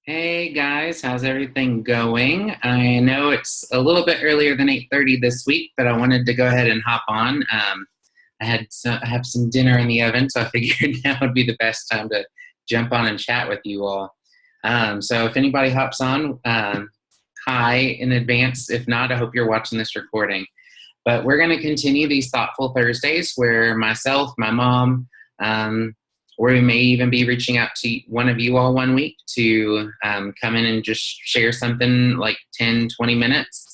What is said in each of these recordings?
Hey guys, how's everything going? I know it's a little bit earlier than 8:30 this week, but I wanted to go ahead and hop on. I have some dinner in the oven, so I figured now would be the best time to jump on and chat with you all. So if anybody hops on, hi in advance. If not, I hope you're watching this recording. But we're going to continue these Thoughtful Thursdays where myself, my mom, um, or we may even be reaching out to one of you all one week to come in and just share something like 10, 20 minutes,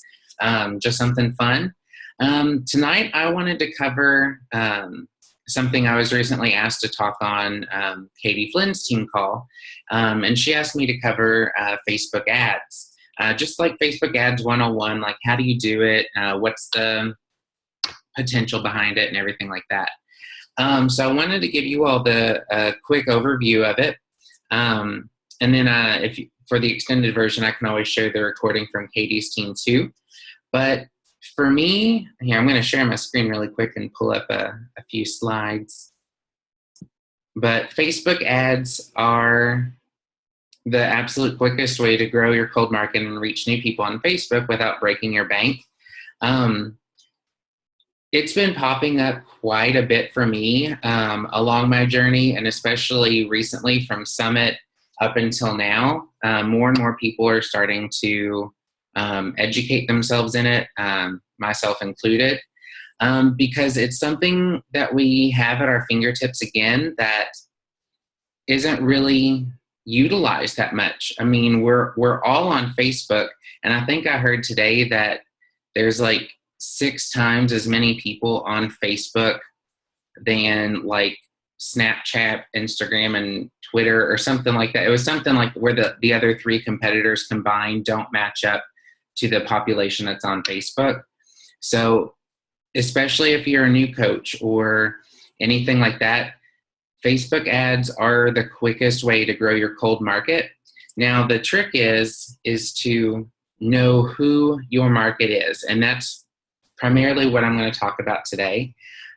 just something fun. Tonight, I wanted to cover something I was recently asked to talk on Katie Flynn's team call. And she asked me to cover Facebook ads. Just like Facebook ads 101, like how do you do it? What's the potential behind it and everything like that. So I wanted to give you all the quick overview of it. And then for the extended version, I can always share the recording from Katie's team too. But for me, here, I'm going to share my screen really quick and pull up a few slides. But Facebook ads are the absolute quickest way to grow your cold market and reach new people on Facebook without breaking your bank. It's been popping up quite a bit for me along my journey, and especially recently from Summit up until now. More and more people are starting to educate themselves in it, myself included, because it's something that we have at our fingertips again that isn't really utilized that much. I mean, we're all on Facebook, and I think I heard today that there's like 6 times as many people on Facebook than like Snapchat, Instagram, and Twitter or something like that. It was something like where the other 3 competitors combined don't match up to the population that's on Facebook. So especially if you're a new coach or anything like that, Facebook ads are the quickest way to grow your cold market. Now, the trick is to know who your market is, and that's primarily what I'm going to talk about today.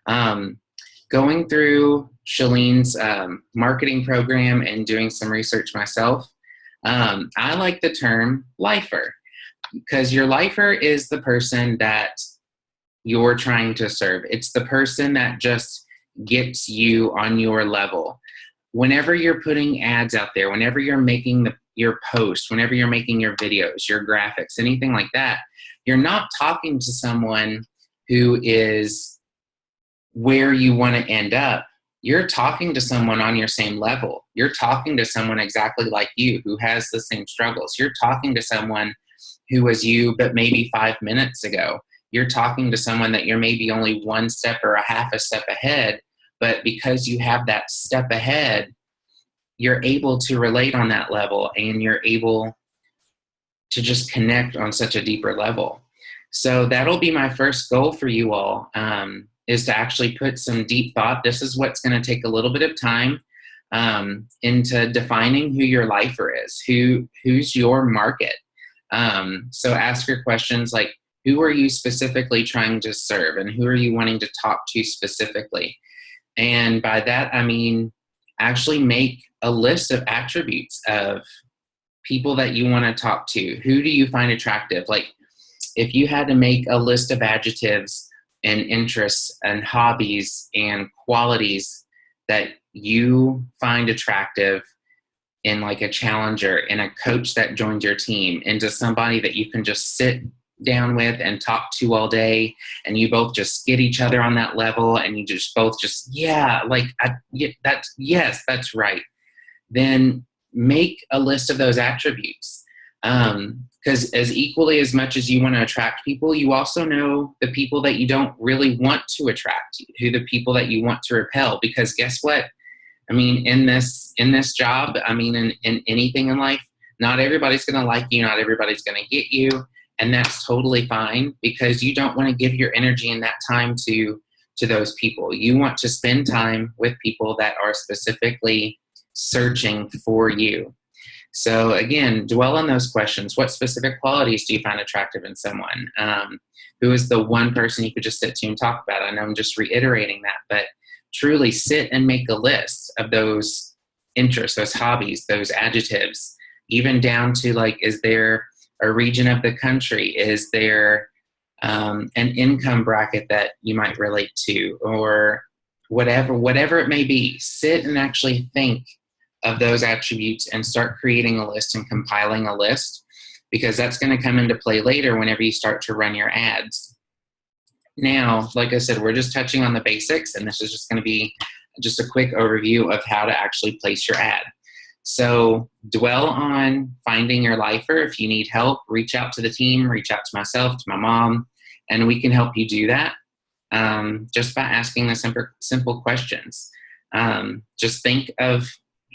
Going through Shalene's marketing program and doing some research myself, I like the term lifer, because your lifer is the person that you're trying to serve. It's the person that just gets you on your level. Whenever you're putting ads out there, whenever you're making your posts, whenever you're making your videos, your graphics, anything like that, you're not talking to someone who is where you want to end up. You're talking to someone on your same level. You're talking to someone exactly like you who has the same struggles. You're talking to someone who was you, but maybe 5 minutes ago. You're talking to someone that you're maybe only 1 step or a half a step ahead, but because you have that step ahead, you're able to relate on that level, and you're able to just connect on such a deeper level. So that'll be my first goal for you all, is to actually put some deep thought. This is what's going to take a little bit of time into defining who your lifer is, who's your market. So ask your questions like, who are you specifically trying to serve, and who are you wanting to talk to specifically? And by that, I mean, actually make a list of attributes of people that you want to talk to. Who do you find attractive? Like, if you had to make a list of adjectives and interests and hobbies and qualities that you find attractive in like a challenger, in a coach that joins your team, into somebody that you can just sit down with and talk to all day, and you both just get each other on that level, and you just both just, that's right. Then make a list of those attributes. Because as equally as much as you want to attract people, you also know the people that you don't really want to attract, who the people that you want to repel. Because guess what? I mean, in this job, I mean, in anything in life, not everybody's going to like you, not everybody's going to get you, and that's totally fine, because you don't want to give your energy and that time to those people. You want to spend time with people that are specifically searching for you. So again, dwell on those questions. What specific qualities do you find attractive in someone? Who is the one person you could just sit to and talk about? I know I'm just reiterating that, but truly sit and make a list of those interests, those hobbies, those adjectives, even down to like, is there a region of the country? Is there an income bracket that you might relate to, or whatever it may be? Sit and actually think of those attributes and start creating a list and compiling a list, because that's going to come into play later whenever you start to run your ads. Now, like I said, we're just touching on the basics, and this is just going to be just a quick overview of how to actually place your ad. So dwell on finding your lifer. If you need help, reach out to the team, reach out to myself, to my mom, and we can help you do that just by asking the simple questions. Just think of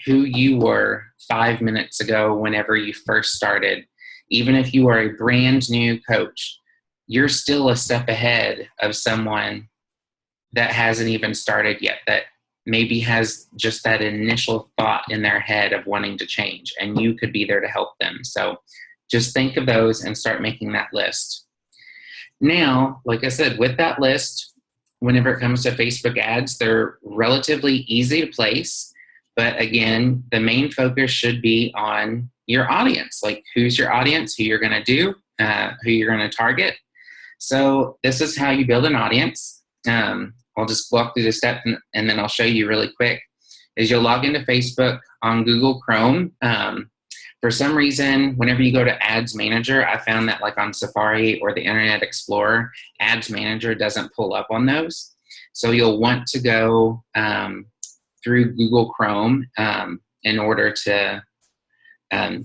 who you were 5 minutes ago whenever you first started. Even if you are a brand new coach, you're still a step ahead of someone that hasn't even started yet, that maybe has just that initial thought in their head of wanting to change, and you could be there to help them. So just think of those and start making that list. Now, like I said, with that list, whenever it comes to Facebook ads, they're relatively easy to place. But again, the main focus should be on your audience. Like, who's your audience, who you're going to do, who you're going to target. So this is how you build an audience. I'll just walk through the steps and then I'll show you really quick. Is you'll log into Facebook on Google Chrome. For some reason, whenever you go to Ads Manager, I found that like on Safari or the Internet Explorer, Ads Manager doesn't pull up on those. So you'll want to go through Google Chrome in order to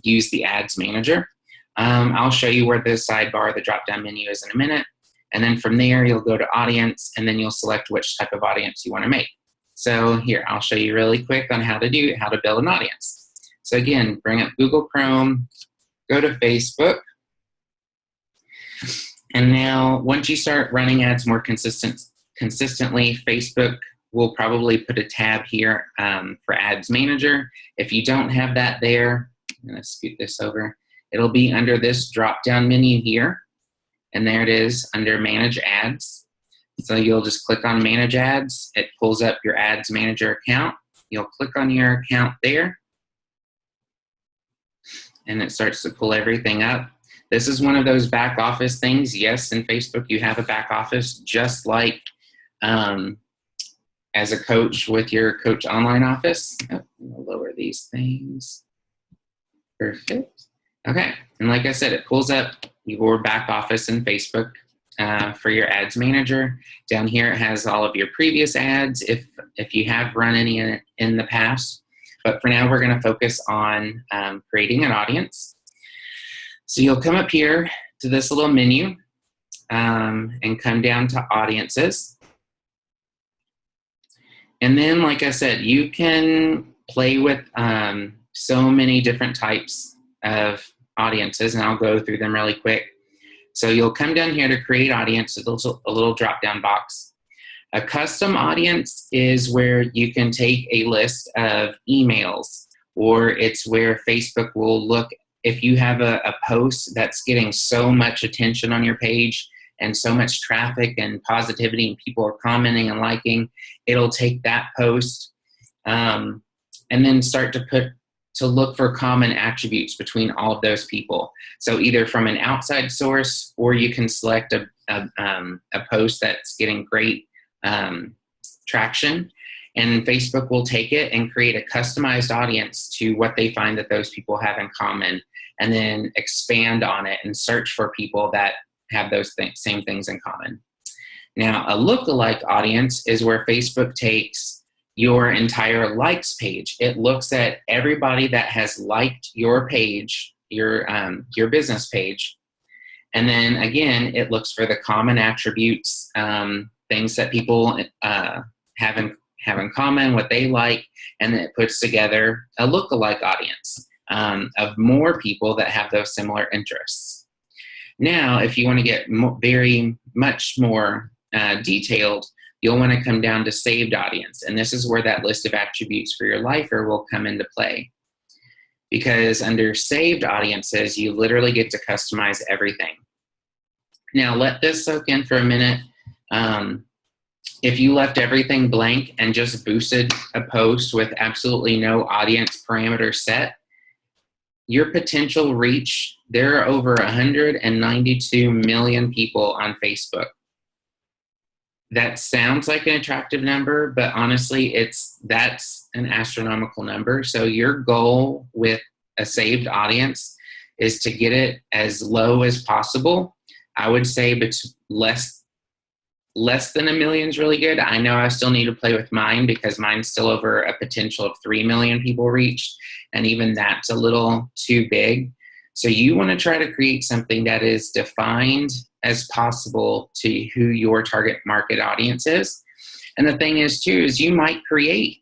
use the Ads Manager. I'll show you where the sidebar, the drop-down menu is in a minute. And then from there, you'll go to audience, and then you'll select which type of audience you want to make. So here, I'll show you really quick on how to build an audience. So again, bring up Google Chrome, go to Facebook. And now once you start running ads more consistently, Facebook will probably put a tab here for Ads Manager. If you don't have that there, I'm going to scoot this over. It'll be under this drop-down menu here. And there it is under Manage Ads. So you'll just click on Manage Ads. It pulls up your Ads Manager account. You'll click on your account there. And it starts to pull everything up. This is one of those back office things. Yes, in Facebook you have a back office, just like as a coach with your Coach Online office. Oh, I'll lower these things. Perfect. Okay, and like I said, it pulls up your back office in Facebook for your Ads Manager. Down here it has all of your previous ads if you have run any in the past. But for now, we're going to focus on creating an audience. So you'll come up here to this little menu and come down to audiences. And then, like I said, you can play with so many different types of audiences, and I'll go through them really quick. So you'll come down here to create audience, a little drop-down box. A custom audience is where you can take a list of emails, or it's where Facebook will look. If you have a post that's getting so much attention on your page and so much traffic and positivity and people are commenting and liking, it'll take that post and then start to look for common attributes between all of those people. So either from an outside source, or you can select a post that's getting great traction, and Facebook will take it and create a customized audience to what they find that those people have in common, and then expand on it and search for people that have those same things in common. Now, a lookalike audience is where Facebook takes your entire likes page. It looks at everybody that has liked your page, your business page, and then again, it looks for the common attributes, things that people have in common, what they like, and then it puts together a lookalike audience of more people that have those similar interests. Now, if you want to get very much more detailed, you'll want to come down to saved audience, and this is where that list of attributes for your lifer will come into play. Because under saved audiences, you literally get to customize everything. Now, let this soak in for a minute. If you left everything blank and just boosted a post with absolutely no audience parameter set, your potential reach, there are over 192 million people on Facebook. That sounds like an attractive number, but honestly, that's an astronomical number. So your goal with a saved audience is to get it as low as possible. I would say less than 1 million is really good. I know I still need to play with mine because mine's still over a potential of 3 million people reached, and even that's a little too big. So you want to try to create something that is defined as possible to who your target market audience is. And the thing is too, is you might create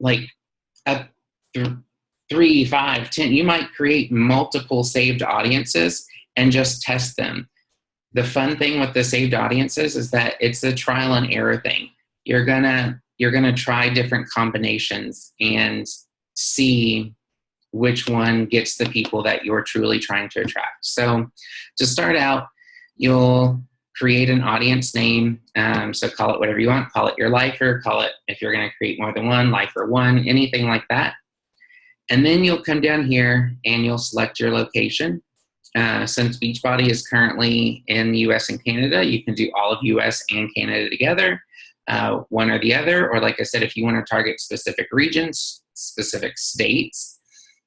like a 3, 5, 10, you might create multiple saved audiences and just test them. The fun thing with the saved audiences is that it's a trial and error thing. You're gonna try different combinations and see which one gets the people that you're truly trying to attract. So to start out, you'll create an audience name. So call it whatever you want. Call it your lifer. Call it, if you're going to create more than one, lifer one, anything like that. And then you'll come down here and you'll select your location. Since Beachbody is currently in the US and Canada, you can do all of US and Canada together, one or the other. Or like I said, if you want to target specific regions, specific states,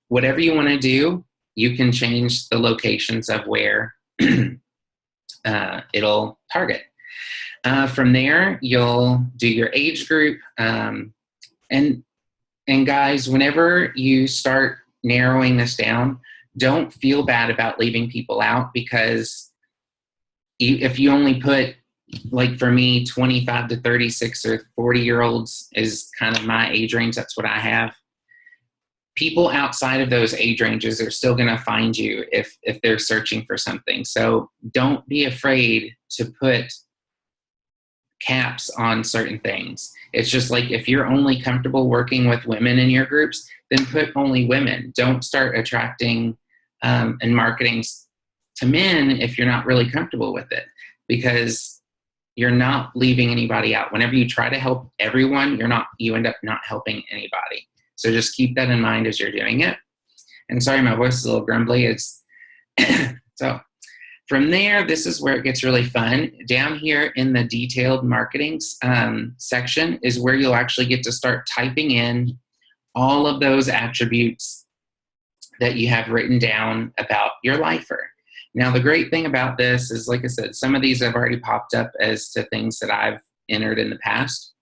whatever you want to do, you can change the locations of where it'll target. From there, you'll do your age group. And guys, whenever you start narrowing this down, don't feel bad about leaving people out, because if you only put, like for me, 25 to 36 or 40-year-olds is kind of my age range. That's what I have. People outside of those age ranges are still going to find you if they're searching for something. So don't be afraid to put caps on certain things. It's just like, if you're only comfortable working with women in your groups, then put only women. Don't start attracting and marketing to men if you're not really comfortable with it, because you're not leaving anybody out. Whenever you try to help everyone, you end up not helping anybody. So just keep that in mind as you're doing it. And sorry, my voice is a little grumbly. So from there, this is where it gets really fun. Down here in the detailed marketing section is where you'll actually get to start typing in all of those attributes that you have written down about your lifer. Now, the great thing about this is, like I said, some of these have already popped up as to things that I've entered in the past.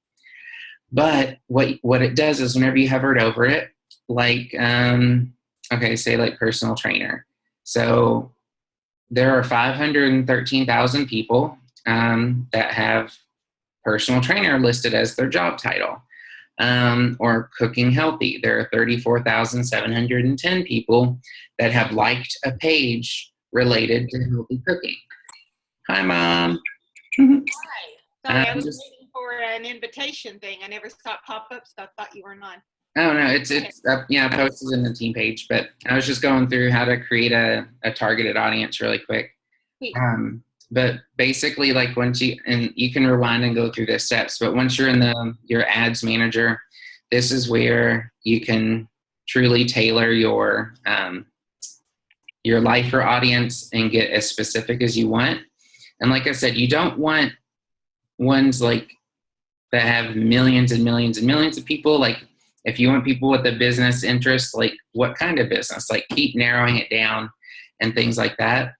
But what it does is, whenever you hovered over it, like, say like personal trainer. So there are 513,000 people that have personal trainer listed as their job title, or cooking healthy. There are 34,710 people that have liked a page related to healthy cooking. Hi, Mom. Hi. Sorry, I was waiting for an invitation thing. I never saw it pop up, so I thought you weren't on. Oh, no, it's up, posted in the team page, but I was just going through how to create a targeted audience really quick. But basically, like, once you can rewind and go through the steps, but once you're in your ads manager, this is where you can truly tailor your lifer audience and get as specific as you want. And like I said, you don't want ones like that have millions and millions and millions of people. Like, if you want people with a business interest, like what kind of business, like keep narrowing it down and things like that.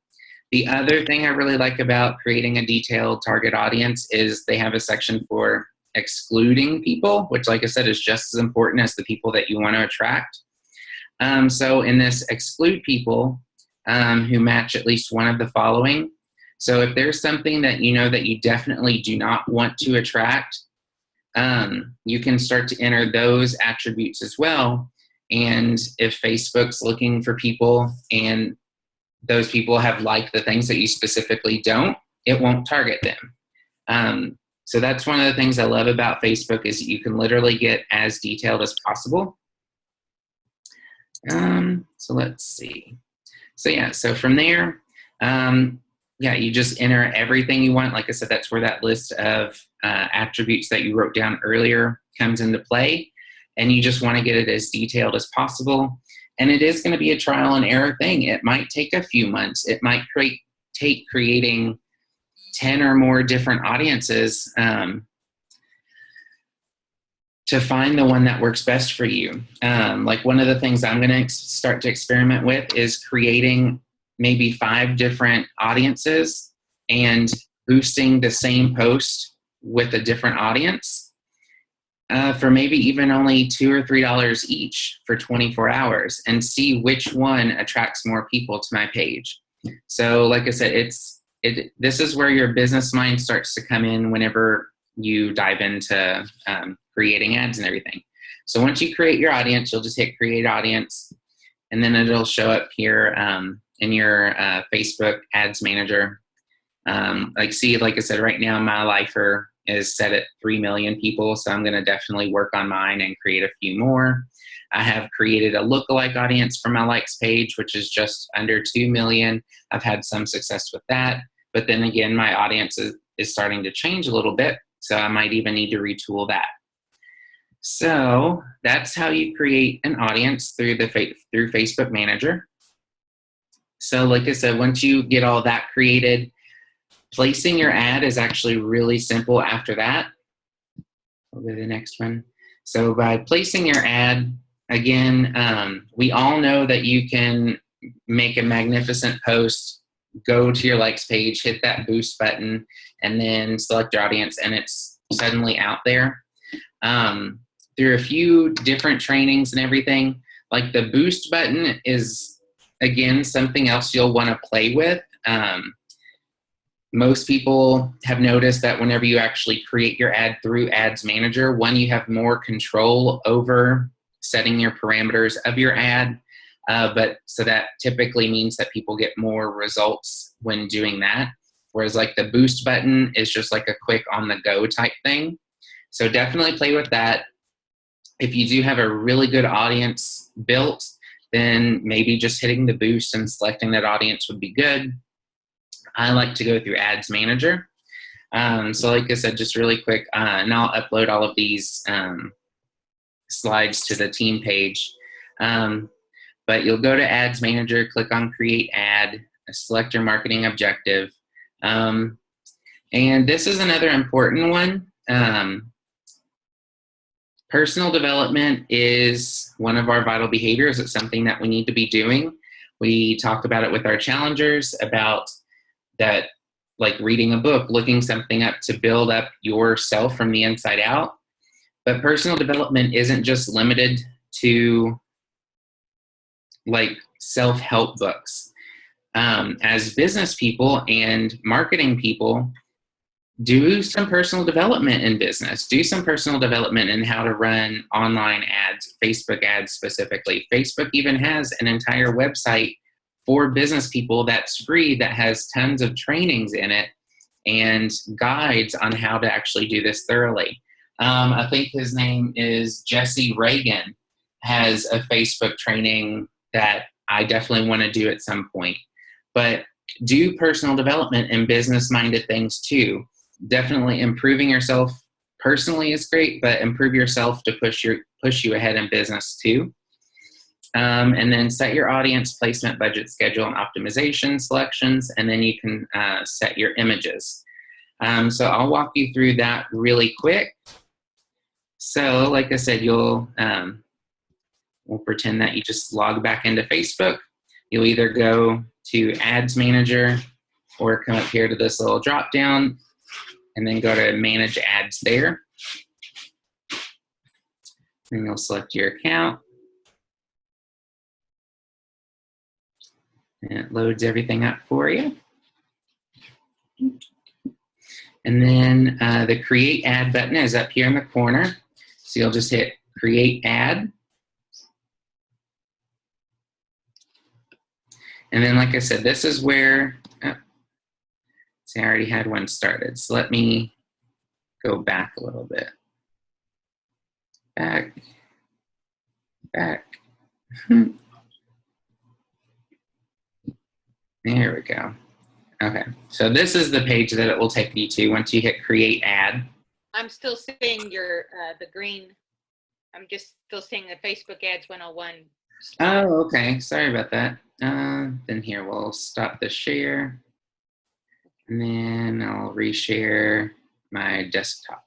The other thing I really like about creating a detailed target audience is they have a section for excluding people, which, like I said, is just as important as the people that you want to attract. So in this, exclude people who match at least one of the following. So if there's something that you know that you definitely do not want to attract, you can start to enter those attributes as well. And if Facebook's looking for people and those people have liked the things that you specifically don't, it won't target them. So that's one of the things I love about Facebook, is you can literally get as detailed as possible. So let's see. So from there, you just enter everything you want. Like I said, that's where that list of attributes that you wrote down earlier comes into play. And you just want to get it as detailed as possible. And it is going to be a trial and error thing. It might take a few months. It might take creating 10 or more different audiences to find the one that works best for you. Like one of the things I'm going to start to experiment with is creating maybe 5 different audiences and boosting the same post with a different audience for maybe even only $2 or $3 each for 24 hours, and see which one attracts more people to my page. So like I said, this is where your business mind starts to come in whenever you dive into creating ads and everything. So once you create your audience, you'll just hit create audience, and then it'll show up here in your Facebook ads manager. Like I said, right now my lifer is set at 3 million people, so I'm going to definitely work on mine and create a few more. I have created a lookalike audience for my likes page, which is just under 2 million. I've had some success with that, but then again, my audience is starting to change a little bit, so I might even need to retool that. So that's how you create an audience through through Facebook Manager. So like I said, once you get all that created, placing your ad is actually really simple after that. We'll go to the next one. So by placing your ad, again, we all know that you can make a magnificent post, go to your likes page, hit that boost button, and then select your audience, and it's suddenly out there. Through a few different trainings and everything, like the boost button is, again, something else you'll want to play with. Most people have noticed that whenever you actually create your ad through Ads Manager, one, you have more control over setting your parameters of your ad. But so that typically means that people get more results when doing that. Whereas like the boost button is just like a quick on the go type thing. So definitely play with that. If you do have a really good audience built, then maybe just hitting the boost and selecting that audience would be good. I like to go through Ads Manager. So like I said, just really quick, and I'll upload all of these slides to the team page. But you'll go to Ads Manager, click on Create Ad, select your marketing objective. And this is another important one. Personal development is one of our vital behaviors. It's something that we need to be doing. We talk about it with our challengers about that, like reading a book, looking something up to build up yourself from the inside out. But personal development isn't just limited to like self-help books. As business people and marketing people, do some personal development in business. Do some personal development in how to run online ads, Facebook ads specifically. Facebook even has an entire website for business people that's free, that has tons of trainings in it and guides on how to actually do this thoroughly. I think his name is Jesse Reagan, has a Facebook training that I definitely want to do at some point. But do personal development and business-minded things too. Definitely improving yourself personally is great, but improve yourself to push you ahead in business too. And then set your audience placement, budget, schedule, and optimization selections, and then you can set your images. So I'll walk you through that really quick. So like I said, we'll pretend that you just log back into Facebook. You'll either go to Ads Manager or come up here to this little drop down and then go to Manage Ads there. And you'll select your account. And it loads everything up for you. And then the Create Ad button is up here in the corner. So you'll just hit Create Ad. And then, like I said, this is where, see, I already had one started. So let me go back a little bit. Back. There we go. Okay, so this is the page that it will take you to once you hit Create Ad. I'm still seeing your the green. I'm just still seeing the Facebook Ads 101 Oh, okay. Sorry about that. Then here, we'll stop the share. And then I'll reshare my desktop.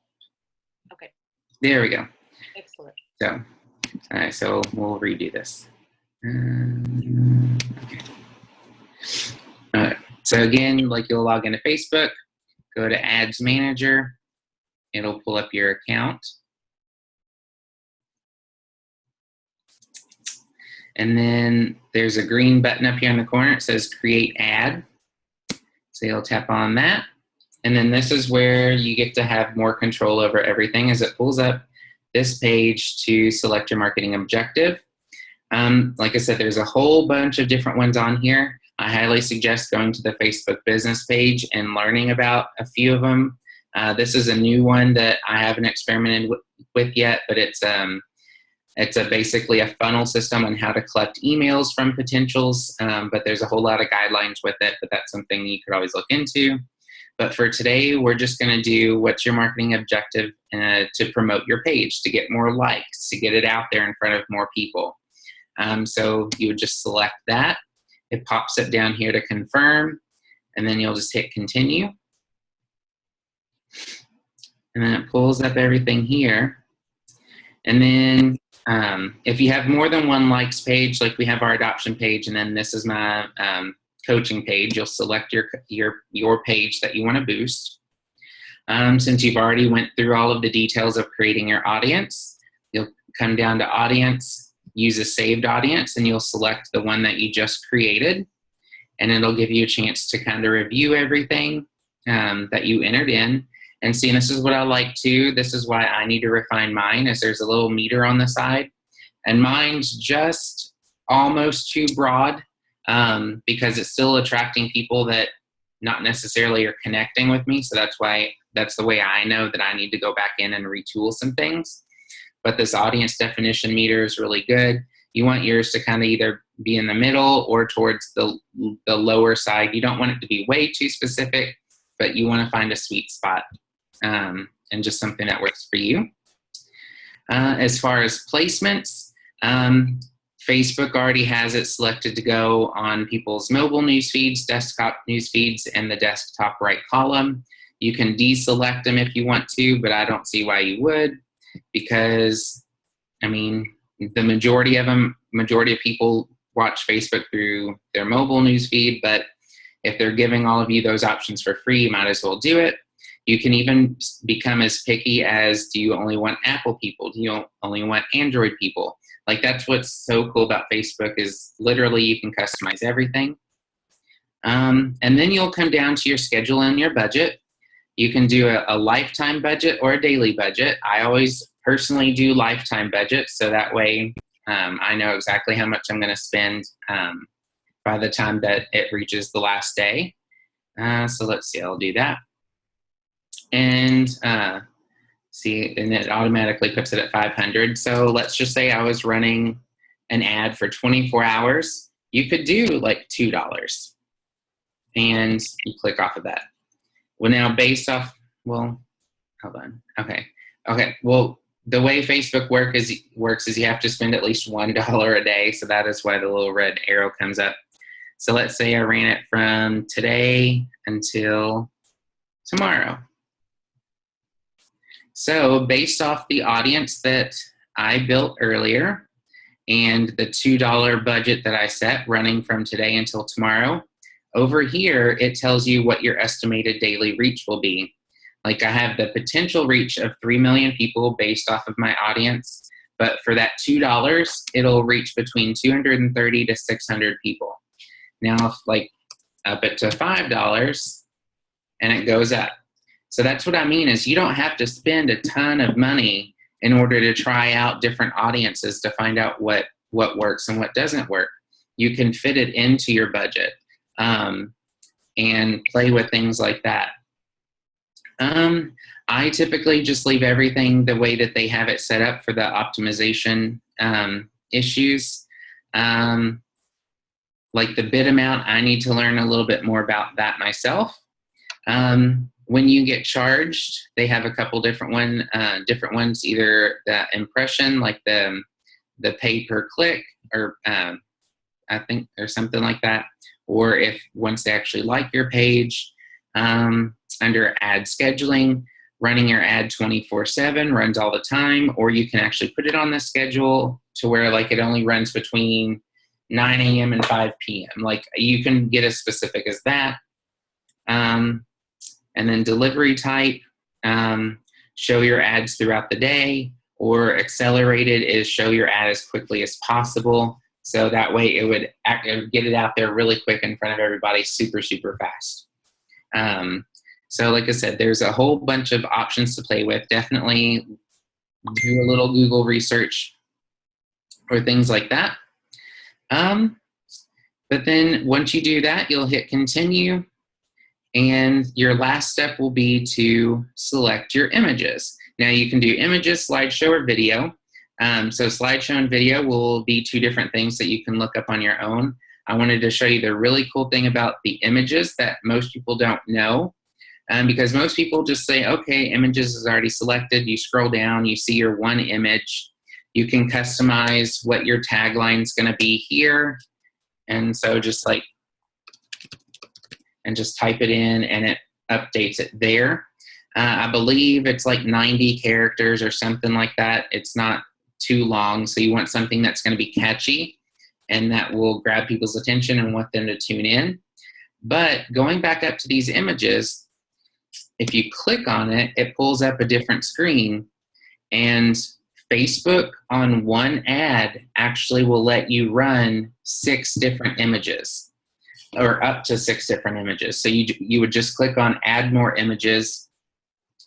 Okay, There we go. excellent. So, all right, so we'll redo this. Okay. All right. So again, like you'll log into Facebook, go to Ads Manager. It'll pull up your account. And then there's a green button up here in the corner. It says Create Ad. So you'll tap on that. And then this is where you get to have more control over everything as it pulls up this page to select your marketing objective. Like I said, there's a whole bunch of different ones on here. I highly suggest going to the Facebook business page and learning about a few of them. This is a new one that I haven't experimented with yet, but it's basically a funnel system on how to collect emails from potentials, but there's a whole lot of guidelines with it, but that's something you could always look into. But for today, we're just going to do what's your marketing objective to promote your page, to get more likes, to get it out there in front of more people. So you would just select that. It pops up down here to confirm, and then you'll just hit continue. And then it pulls up everything here. And then if you have more than one likes page, like we have our adoption page, and then this is my coaching page, you'll select your page that you want to boost. Since you've already went through all of the details of creating your audience, you'll come down to audience, use a saved audience, and you'll select the one that you just created, and it'll give you a chance to kind of review everything that you entered in. And see, this is what I like too. This is why I need to refine mine, is there's a little meter on the side, and mine's just almost too broad because it's still attracting people that not necessarily are connecting with me. So that's the way I know that I need to go back in and retool some things. But this audience definition meter is really good. You want yours to kind of either be in the middle or towards the lower side. You don't want it to be way too specific, but you want to find a sweet spot and just something that works for you. As far as placements, Facebook already has it selected to go on people's mobile news feeds, desktop news feeds, and the desktop right column. You can deselect them if you want to, but I don't see why you would, because, I mean, the majority of people watch Facebook through their mobile news feed, but if they're giving all of you those options for free, you might as well do it. You can even become as picky as, do you only want Apple people? Do you only want Android people? Like, that's what's so cool about Facebook, is literally you can customize everything. And then you'll come down to your schedule and your budget. You can do a lifetime budget or a daily budget. I always personally do lifetime budget, so that way I know exactly how much I'm going to spend by the time that it reaches the last day. So let's see, I'll do that. And see, and it automatically puts it at 500. So let's just say I was running an ad for 24 hours. You could do like $2 and you click off of that. Well, now based off, well, hold on. Okay. Well, the way Facebook works is you have to spend at least $1 a day. So that is why the little red arrow comes up. So let's say I ran it from today until tomorrow. So based off the audience that I built earlier and the $2 budget that I set running from today until tomorrow, over here it tells you what your estimated daily reach will be. Like, I have the potential reach of 3 million people based off of my audience, but for that $2, it'll reach between 230 to 600 people. Now, if like up it to $5 and it goes up. So that's what I mean, is you don't have to spend a ton of money in order to try out different audiences to find out what works and what doesn't work. You can fit it into your budget and play with things like that. I typically just leave everything the way that they have it set up for the optimization issues. Like the bid amount, I need to learn a little bit more about that myself. When you get charged, they have a couple different ones, either the impression, like the pay per click, or I think, or something like that. Or if once they actually like your page, under ad scheduling, running your ad 24/7 runs all the time, or you can actually put it on the schedule to where like it only runs between 9 a.m. and 5 p.m. Like you can get as specific as that. And then delivery type, show your ads throughout the day, or accelerated is show your ad as quickly as possible. So that way it would get it out there really quick in front of everybody super, super fast. So like I said, there's a whole bunch of options to play with. Definitely do a little Google research or things like that. But then once you do that, you'll hit continue. And your last step will be to select your images. Now you can do images, slideshow, or video. So slideshow and video will be two different things that you can look up on your own. I wanted to show you the really cool thing about the images that most people don't know. Because most people just say, okay, images is already selected. You scroll down, you see your one image. You can customize what your tagline is going to be here. And so just like, and just type it in and it updates it there. I believe it's like 90 characters or something like that. It's not too long. So you want something that's going to be catchy and that will grab people's attention and want them to tune in. But going back up to these images, if you click on it, it pulls up a different screen, and Facebook on one ad actually will let you run 6 different images, or up to 6 different images. So you would just click on add more images,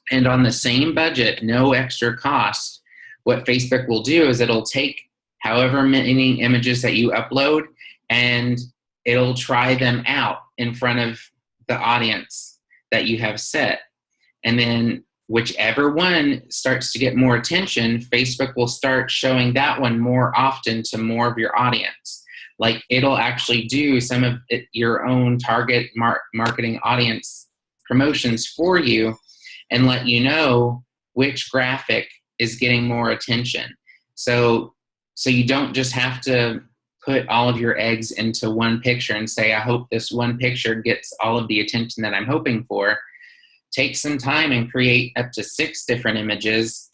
and on the same budget, no extra cost, what Facebook will do is it'll take however many images that you upload and it'll try them out in front of the audience that you have set. And then whichever one starts to get more attention, Facebook will start showing that one more often to more of your audience. Like it'll actually do some of your own target marketing audience promotions for you and let you know which graphic is getting more attention. So you don't just have to put all of your eggs into one picture and say, I hope this one picture gets all of the attention that I'm hoping for. Take some time and create up to 6 different images.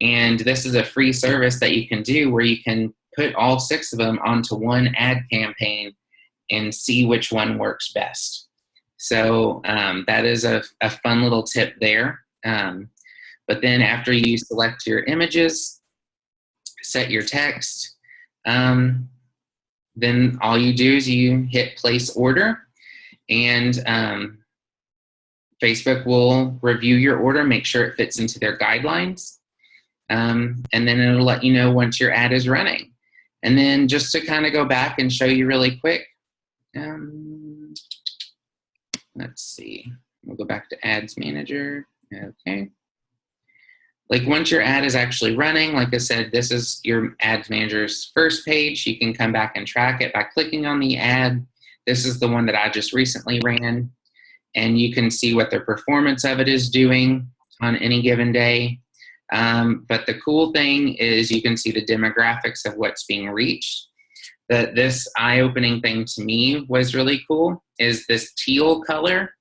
And this is a free service that you can do where you can put all 6 of them onto one ad campaign and see which one works best. So that is a fun little tip there. But then after you select your images, set your text, then all you do is you hit place order, and Facebook will review your order, make sure it fits into their guidelines, and then it'll let you know once your ad is running. And then just to kind of go back and show you really quick, let's see, we'll go back to Ads Manager. Okay. Like once your ad is actually running, like I said, this is your Ads Manager's first page. You can come back and track it by clicking on the ad. This is the one that I just recently ran. And you can see what the performance of it is doing on any given day. But the cool thing is you can see the demographics of what's being reached. This eye-opening thing to me was really cool is this teal color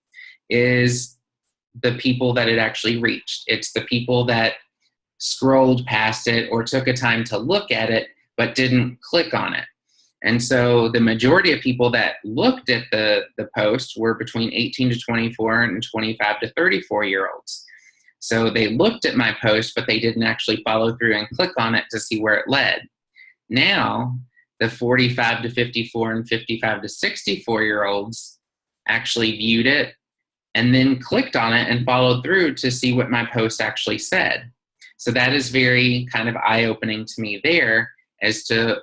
is the people that it actually reached. It's the people that scrolled past it or took a time to look at it but didn't click on it. And so the majority of people that looked at the post were between 18 to 24 and 25 to 34-year-olds. So they looked at my post, but they didn't actually follow through and click on it to see where it led. Now, the 45 to 54 and 55 to 64-year-olds actually viewed it and then clicked on it and followed through to see what my post actually said. So that is very kind of eye-opening to me there as to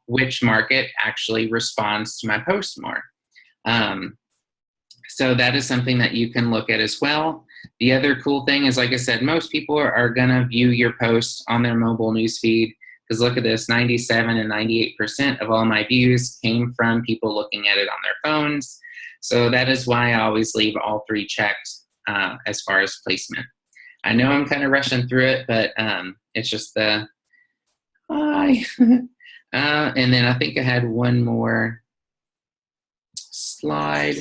which market actually responds to my post more. So that is something that you can look at as well. The other cool thing is, like I said, most people are going to view your post on their mobile newsfeed, because look at this, 97 and 98% of all my views came from people looking at it on their phones. So that is why I always leave all 3 checked as far as placement. I know I'm kind of rushing through it, but it's just And then I think I had one more slide.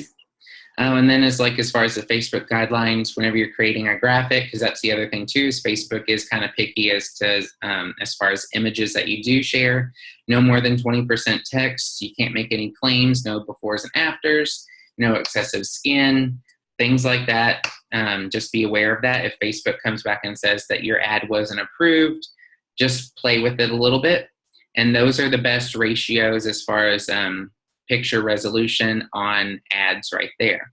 And then it's like, as far as the Facebook guidelines, whenever you're creating a graphic, because that's the other thing too, is Facebook is kind of picky as to, as far as images that you do share. No more than 20% text. You can't make any claims, no befores and afters, no excessive skin, things like that. Just be aware of that. If Facebook comes back and says that your ad wasn't approved, just play with it a little bit. And those are the best ratios as far as picture resolution on ads right there.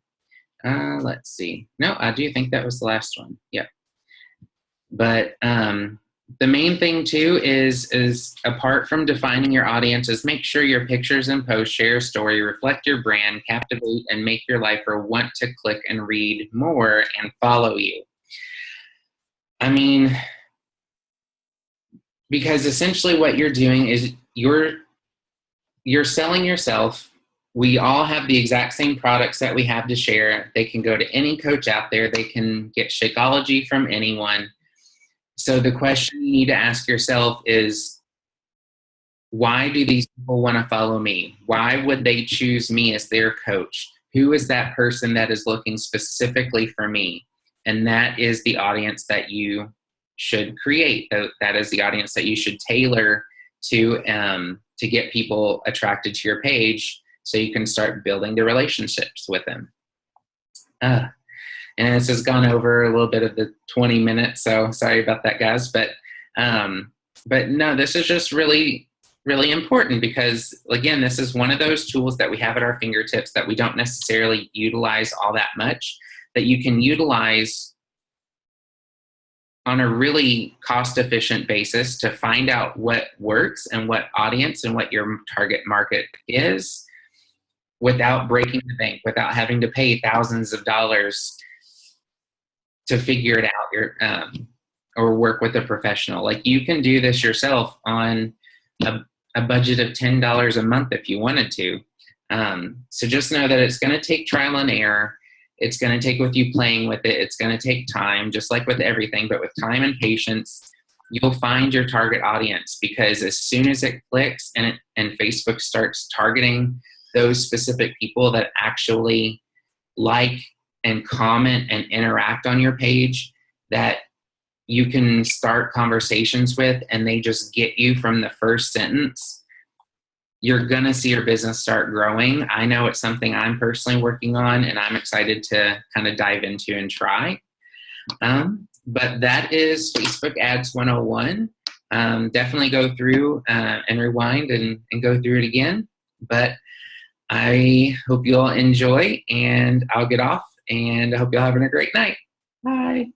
Let's see. No, I do think that was the last one. Yep. But the main thing too is apart from defining your audience, is make sure your pictures and posts share a story, reflect your brand, captivate, and make your lifer want to click and read more and follow you. I mean, because essentially what you're doing is you're selling yourself. We all have the exact same products that we have to share. They can go to any coach out there. They can get Shakeology from anyone. So the question you need to ask yourself is, why do these people want to follow me? Why would they choose me as their coach? Who is that person that is looking specifically for me? And that is the audience that you should create. That is the audience that you should tailor to get people attracted to your page, so you can start building the relationships with them. And this has gone over a little bit of the 20 minutes, so sorry about that, guys. But no, this is just really, really important, because, again, this is one of those tools that we have at our fingertips that we don't necessarily utilize all that much, that you can utilize on a really cost-efficient basis to find out what works and what audience and what your target market is, without breaking the bank, without having to pay thousands of dollars to figure it out, or work with a professional. Like, you can do this yourself on a budget of $10 a month if you wanted to. So just know that it's going to take trial and error. It's going to take with you playing with it. It's going to take time, just like with everything, but with time and patience, you'll find your target audience, because as soon as it clicks and Facebook starts targeting those specific people that actually like and comment and interact on your page, that you can start conversations with, and they just get you from the first sentence, you're going to see your business start growing. I know it's something I'm personally working on, and I'm excited to kind of dive into and try. But that is Facebook Ads 101. Definitely go through and rewind and go through it again. But I hope you all enjoy, and I'll get off, and I hope you're having a great night. Bye.